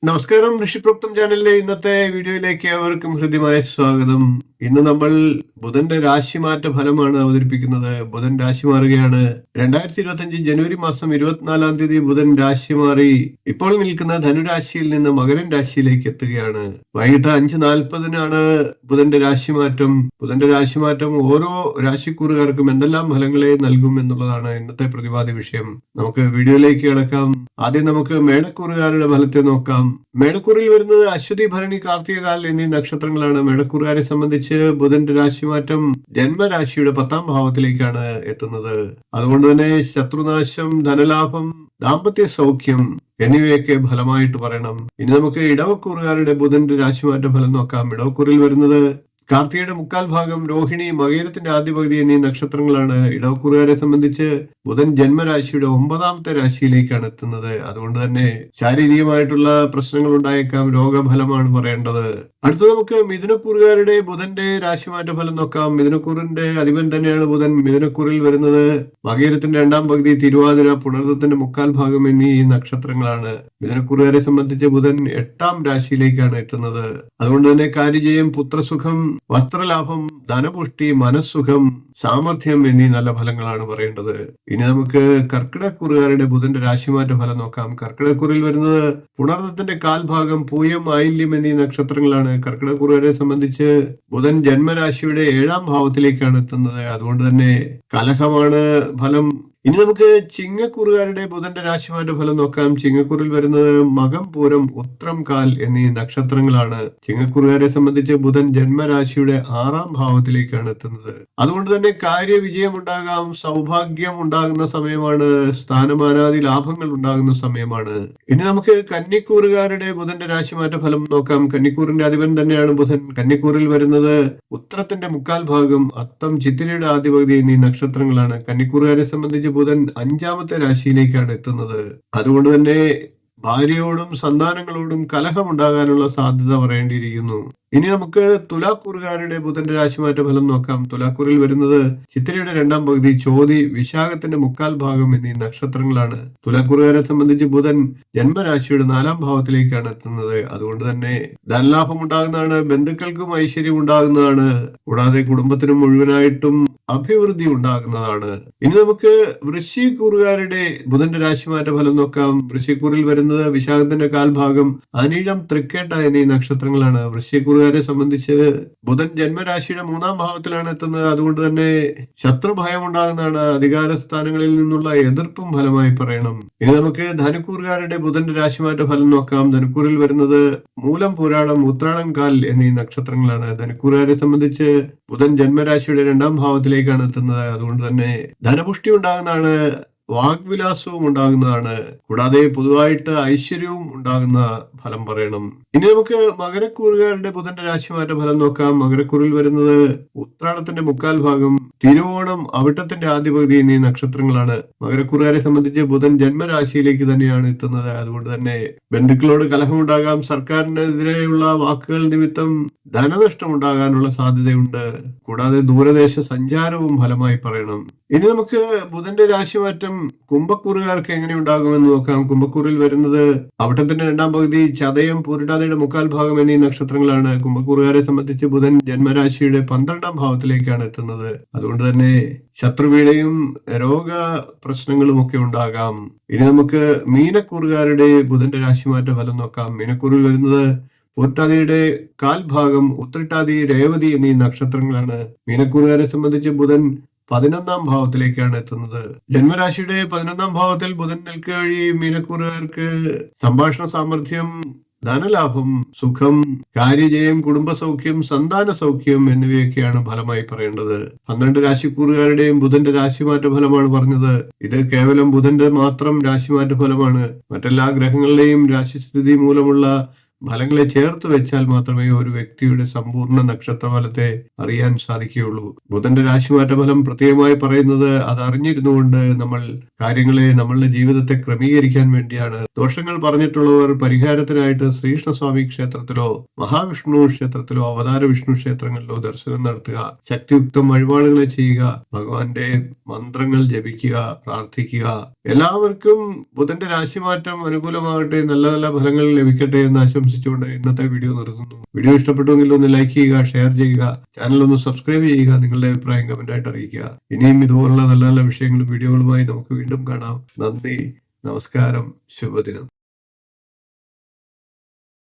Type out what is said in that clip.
നമസ്കാരം. ഋഷിപ്രോക്തം ചാനലിലെ ഇന്നത്തെ വീഡിയോയിലേക്ക് ഏവർക്കും ഹൃദ്യമായ സ്വാഗതം. ഇന്ന് നമ്മൾ ബുധന്റെ രാശിമാറ്റ ഫലമാണ് അവതരിപ്പിക്കുന്നത്. ബുധൻ രാശി മാറുകയാണ്. 2025 ജനുവരി മാസം 24-ാം തീയതി ബുധൻ രാശി മാറി ഇപ്പോൾ നിൽക്കുന്ന ധനുരാശിയിൽ നിന്ന് മകരൻ രാശിയിലേക്ക് എത്തുകയാണ്. വൈകിട്ട് 5:40-നാണ് ബുധന്റെ രാശിമാറ്റം. ബുധന്റെ രാശിമാറ്റം ഓരോ രാശിക്കൂറുകാർക്കും എന്തെല്ലാം ഫലങ്ങളെ നൽകും എന്നുള്ളതാണ് ഇന്നത്തെ പ്രതിപാദ്യ വിഷയം. നമുക്ക് വീഡിയോയിലേക്ക് കിടക്കാം. ആദ്യം നമുക്ക് മേടക്കൂറുകാരുടെ ഫലത്തെ നോക്കാം. മേടക്കൂറിൽ വരുന്നത് അശ്വതി, ഭരണി, കാർത്തികകാൽ എന്നീ നക്ഷത്രങ്ങളാണ്. മേടക്കൂറുകാരെ സംബന്ധിച്ച് ബുധന്റെ രാശിമാറ്റം ജന്മരാശിയുടെ 10-ാം ഭാവത്തിലേക്കാണ് എത്തുന്നത്. അതുകൊണ്ട് തന്നെ ശത്രുനാശം, ധനലാഭം, ദാമ്പത്യ സൗഖ്യം എന്നിവയൊക്കെ ഫലമായിട്ട് പറയണം. ഇനി നമുക്ക് ഇടവക്കൂറുകാരുടെ ബുധന്റെ രാശിമാറ്റ ഫലം നോക്കാം. ഇടവക്കൂറിൽ വരുന്നത് കാർത്തികയുടെ 1/4 ഭാഗം, രോഹിണി, മകയിരത്തിന്റെ ആദ്യ പകുതി എന്നീ നക്ഷത്രങ്ങളാണ്. ഇടവക്കൂറുകാരെ സംബന്ധിച്ച് ബുധൻ ജന്മരാശിയുടെ 9-ാമത്തെ രാശിയിലേക്കാണ് എത്തുന്നത്. അതുകൊണ്ട് തന്നെ ശാരീരികമായിട്ടുള്ള പ്രശ്നങ്ങൾ ഉണ്ടായേക്കാം. രോഗഫലമാണ് പറയേണ്ടത്. അടുത്ത നമുക്ക് മിഥുനക്കൂറുകാരുടെ ബുധന്റെ രാശിമാറ്റ ഫലം നോക്കാം. മിഥുനക്കൂറിന്റെ അധിപൻ തന്നെയാണ് ബുധൻ. മിഥുനക്കൂറിൽ വരുന്നത് മകയിരത്തിന്റെ 2-ാം പകുതി, തിരുവാതിര, പുണർദത്തിന്റെ 1/4 ഭാഗം എന്നീ നക്ഷത്രങ്ങളാണ്. മിഥുനക്കൂറുകാരെ സംബന്ധിച്ച് ബുധൻ 8-ാം രാശിയിലേക്കാണ് എത്തുന്നത്. അതുകൊണ്ട് തന്നെ കാര്യജയം, പുത്രസുഖം, വസ്ത്രലാഭം, ധനപുഷ്ടി, മനസ്സുഖം, സാമർഥ്യം എന്നീ നല്ല ഫലങ്ങളാണ് പറയേണ്ടത്. ഇനി നമുക്ക് കർക്കിടക്കൂറുകാരുടെ ബുധന്റെ രാശിമാറ്റ ഫലം നോക്കാം. കർക്കിടക്കൂറിൽ വരുന്നത് പുണർദത്തിന്റെ 1/4 ഭാഗം, പൂയം, ആയില്യം എന്നീ നക്ഷത്രങ്ങളാണ്. കർക്കിടക്കൂറുകാരെ സംബന്ധിച്ച് ബുധൻ ജന്മരാശിയുടെ 7-ാം ഭാവത്തിലേക്കാണ് എത്തുന്നത്. അതുകൊണ്ട് തന്നെ കലഹമാണ് ഫലം. ഇനി നമുക്ക് ചിങ്ങക്കൂറുകാരുടെ ബുധന്റെ രാശിമാറ്റ ഫലം നോക്കാം. ചിങ്ങക്കൂറിൽ വരുന്നത് മകം, പൂരം, ഉത്രം, കാൽ എന്നീ നക്ഷത്രങ്ങളാണ്. ചിങ്ങക്കൂറുകാരെ സംബന്ധിച്ച് ബുധൻ ജന്മരാശിയുടെ 6-ാം ഭാവത്തിലേക്കാണ് എത്തുന്നത്. അതുകൊണ്ട് തന്നെ കാര്യവിജയം ഉണ്ടാകാം, സൗഭാഗ്യം ഉണ്ടാകുന്ന സമയമാണ്, സ്ഥാനമാനാദി ലാഭങ്ങൾ ഉണ്ടാകുന്ന സമയമാണ്. ഇനി നമുക്ക് കന്നിക്കൂറുകാരുടെ ബുധന്റെ രാശിമാറ്റ ഫലം നോക്കാം. കന്നിക്കൂറിന്റെ അധിപൻ തന്നെയാണ് ബുധൻ. കന്നിക്കൂറിൽ വരുന്നത് ഉത്രത്തിന്റെ 1/4 ഭാഗം, അത്തം, ചിത്തിരയുടെ ആദ്യ പകുതി എന്നീ നക്ഷത്രങ്ങളാണ്. കന്നിക്കൂറുകാരെ സംബന്ധിച്ച് ബുധൻ 5-ാമത്തെ രാശിയിലേക്കാണ് എത്തുന്നത്. അതുകൊണ്ട് തന്നെ ഭാര്യയോടും സന്താനങ്ങളോടും കലഹമുണ്ടാകാനുള്ള സാധ്യത പറയേണ്ടിയിരിക്കുന്നു. ഇനി നമുക്ക് തുലാക്കൂറുകാരുടെ ബുധന്റെ രാശിമാറ്റ ഫലം നോക്കാം. തുലാക്കൂറിൽ വരുന്നത് ചിത്തിരയുടെ 2-ാം പകുതി, ചോതി, വിശാഖത്തിന്റെ 1/4 ഭാഗം എന്നീ നക്ഷത്രങ്ങളാണ്. തുലാക്കൂറുകാരെ സംബന്ധിച്ച് ബുധൻ ജന്മരാശിയുടെ 4-ാം ഭാവത്തിലേക്കാണ് എത്തുന്നത്. അതുകൊണ്ട് തന്നെ ധനലാഭം ഉണ്ടാകുന്നതാണ്, ബന്ധുക്കൾക്കും ഐശ്വര്യം ഉണ്ടാകുന്നതാണ്, കൂടാതെ കുടുംബത്തിനും മുഴുവനായിട്ടും അഭിവൃദ്ധി ഉണ്ടാകുന്നതാണ്. ഇനി നമുക്ക് വൃശ്ചികക്കൂറുകാരുടെ ബുധന്റെ രാശിമാറ്റ ഫലം നോക്കാം. വൃശ്ചികക്കൂറിൽ വരുന്നത് വിശാഖത്തിന്റെ 1/4 ഭാഗം, അനിഴം, തൃക്കേട്ട എന്നീ നക്ഷത്രങ്ങളാണ്. വൃശ്ചികക്കൂറുകാരെ സംബന്ധിച്ച് ബുധൻ ജന്മരാശിയുടെ 3-ാം ഭാവത്തിലാണ് എത്തുന്നത്. അതുകൊണ്ട് തന്നെ ശത്രുഭയം ഉണ്ടാകുന്നതാണ്, അധികാര സ്ഥാനങ്ങളിൽ നിന്നുള്ള എതിർപ്പും ഫലമായി പറയണം. ഇനി നമുക്ക് ധനുക്കൂറുകാരുടെ ബുധന്റെ രാശിമാറ്റ ഫലം നോക്കാം. ധനുക്കൂറിൽ വരുന്നത് മൂലം, പൂരാടം, ഉത്രാടം, കാൽ എന്നീ നക്ഷത്രങ്ങളാണ്. ധനുക്കൂറുകാരെ സംബന്ധിച്ച് ബുധൻ ജന്മരാശിയുടെ 2-ാം ഭാവത്തിലേക്കാണ് എത്തുന്നത്. അതുകൊണ്ട് തന്നെ ധനപുഷ്ടി ഉണ്ടാകുന്നതാണ്, വാഗ്വിലാസവും ഉണ്ടാകുന്നതാണ്, കൂടാതെ പൊതുവായിട്ട് ഐശ്വര്യവും ഉണ്ടാകുന്ന ഫലം പറയണം. ഇനി നമുക്ക് മകരക്കൂറുകാരുടെ ബുധന്റെ രാശിമാറ്റ ഫലം നോക്കാം. മകരക്കൂറിൽ വരുന്നത് ഉത്രാടത്തിന്റെ 1/4 ഭാഗം, തിരുവോണം, അവിട്ടത്തിന്റെ ആദ്യ പകുതി എന്നീ നക്ഷത്രങ്ങളാണ്. മകരക്കൂറുകാരെ സംബന്ധിച്ച് ബുധൻ ജന്മരാശിയിലേക്ക് തന്നെയാണ് എത്തുന്നത്. അതുകൊണ്ട് തന്നെ ബന്ധുക്കളോട് കലഹമുണ്ടാകാം, സർക്കാരിനെതിരെയുള്ള വാക്കുകൾ നിമിത്തം ധനനഷ്ടം ഉണ്ടാകാനുള്ള സാധ്യതയുണ്ട്, കൂടാതെ ദൂരദേശ സഞ്ചാരവും ഫലമായി പറയണം. ഇനി നമുക്ക് ബുധന്റെ രാശിമാറ്റം കുംഭക്കൂറുകാർക്ക് എങ്ങനെ ഉണ്ടാകുമെന്ന് നോക്കാം. കുംഭക്കൂറിൽ വരുന്നത് അവിട്ടത്തിന്റെ 2-ാം പകുതി, ചതയം, പൂരിട്ടാതിയുടെ 1/4 ഭാഗം എന്നീ നക്ഷത്രങ്ങളാണ്. കുംഭക്കൂറുകാരെ സംബന്ധിച്ച് ബുധൻ ജന്മരാശിയുടെ 12-ാം ഭാവത്തിലേക്കാണ് എത്തുന്നത്. അതുകൊണ്ട് തന്നെ ശത്രുപീഡയും രോഗ പ്രശ്നങ്ങളും ഒക്കെ ഉണ്ടാകാം. ഇനി നമുക്ക് മീനക്കൂറുകാരുടെ ബുധന്റെ രാശിമാറ്റ ഫലം നോക്കാം. മീനക്കൂറിൽ വരുന്നത് പൂരിട്ടാതിയുടെ 1/4 ഭാഗം, ഉത്രട്ടാതി, രേവതി എന്നീ നക്ഷത്രങ്ങളാണ്. മീനക്കൂറുകാരെ സംബന്ധിച്ച് ബുധൻ 11-ാം ഭാവത്തിലേക്കാണ് എത്തുന്നത്. ജന്മരാശിയുടെ 11-ാം ഭാവത്തിൽ ബുധൻ നിൽക്കുക വഴി മീനക്കൂറുകാർക്ക് സംഭാഷണ സാമർഥ്യം, ധനലാഭം, സുഖം, കാര്യജയം, കുടുംബസൗഖ്യം, സന്താന സൗഖ്യം എന്നിവയൊക്കെയാണ് ഫലമായി പറയേണ്ടത്. 12 രാശിക്കൂറുകാരുടെയും ബുധന്റെ രാശിമാറ്റ ഫലമാണ് പറഞ്ഞത്. ഇത് കേവലം ബുധന്റെ മാത്രം രാശിമാറ്റ ഫലമാണ്. മറ്റെല്ലാ ഗ്രഹങ്ങളുടെയും രാശിസ്ഥിതി മൂലമുള്ള ഫലങ്ങളെ ചേർത്ത് വെച്ചാൽ മാത്രമേ ഒരു വ്യക്തിയുടെ സമ്പൂർണ്ണ നക്ഷത്രഫലത്തെ അറിയാൻ സാധിക്കുകയുള്ളൂ. ബുധന്റെ രാശിമാറ്റ ഫലം പ്രത്യേകമായി പറയുന്നത് അത് അറിഞ്ഞിരുന്നുകൊണ്ട് നമ്മൾ കാര്യങ്ങളെ നമ്മളുടെ ജീവിതത്തെ ക്രമീകരിക്കാൻ വേണ്ടിയാണ്. ദോഷങ്ങൾ പറഞ്ഞിട്ടുള്ളവർ പരിഹാരത്തിനായിട്ട് ശ്രീകൃഷ്ണസ്വാമി ക്ഷേത്രത്തിലോ മഹാവിഷ്ണു ക്ഷേത്രത്തിലോ അവതാര വിഷ്ണു ക്ഷേത്രങ്ങളിലോ ദർശനം നടത്തുക, ശക്തിയുക്തം വഴിപാടുകൾ ചെയ്യുക, ഭഗവാന്റെ മന്ത്രങ്ങൾ ജപിക്കുക, പ്രാർത്ഥിക്കുക. എല്ലാവർക്കും ബുധന്റെ രാശിമാറ്റം അനുകൂലമാകട്ടെ, നല്ല നല്ല ഫലങ്ങൾ ലഭിക്കട്ടെ എന്ന് ആശംസിച്ചുകൊണ്ട് ഇന്നത്തെ വീഡിയോ നിർത്തുന്നു. വീഡിയോ ഇഷ്ടപ്പെട്ടുവെങ്കിൽ ഒന്ന് ലൈക്ക് ചെയ്യുക, ഷെയർ ചെയ്യുക, ചാനൽ ഒന്ന് സബ്സ്ക്രൈബ് ചെയ്യുക, നിങ്ങളുടെ അഭിപ്രായം കമന്റായിട്ട് അറിയിക്കുക. ഇനിയും ഇതുപോലുള്ള നല്ല നല്ല വിഷയങ്ങളും വീഡിയോകളുമായി നമുക്ക് വീണ്ടും കാണാം. നന്ദി, നമസ്കാരം, ശുഭദിനം.